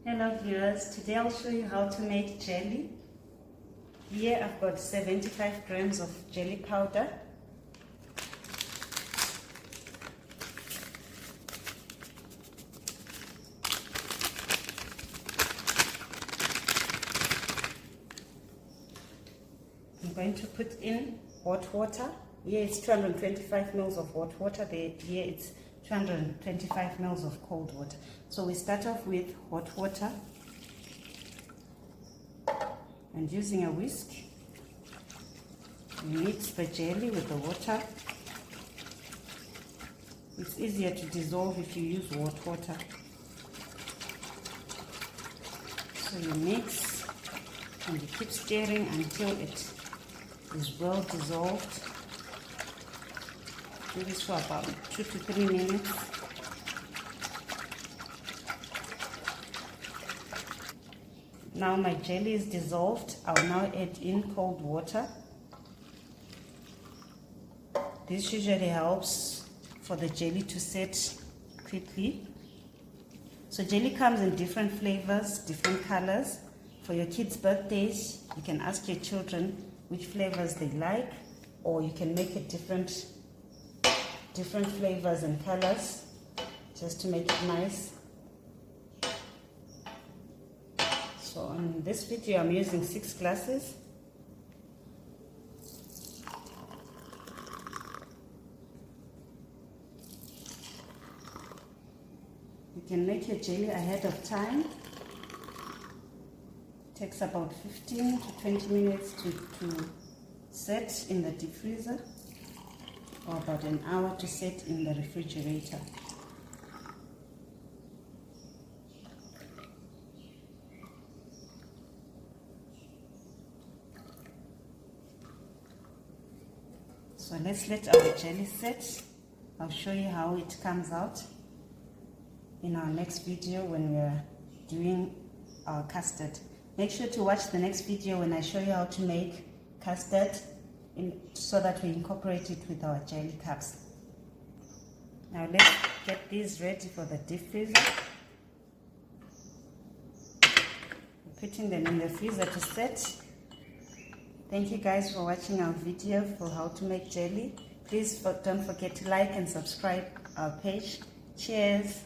Hello viewers, today I'll show you how to make jelly. Here I've got 75 grams of jelly powder. I'm going to put in hot water. Here it's 225 ml of hot water. Here it's 225 ml of cold water. So we start off with hot water and using a whisk, we mix the jelly with the water. It's easier to dissolve if you use hot water. So you mix and you keep stirring until it is well dissolved. Do this for about 2 to 3 minutes. Now my jelly is dissolved. I'll now add in cold water. This usually helps for the jelly to set quickly. So jelly comes in different flavors, different colors. For your kids' birthdays, you can ask your children which flavors they like, or you can make it different flavors and colors just to make it nice. So on this video I'm using 6 glasses. You can make your jelly ahead of time. It takes about 15 to 20 minutes to set in the deep freezer, or about an hour to set in the refrigerator. So let's let our jelly set. I'll show you how it comes out in our next video when we're doing our custard. Make sure to watch the next video when I show you how to make custard so that we incorporate it with our jelly cups. Now let's get these ready for the deep freezer. We're putting them in the freezer to set. Thank you guys for watching our video for how to make jelly. Please don't forget to like and subscribe our page. Cheers!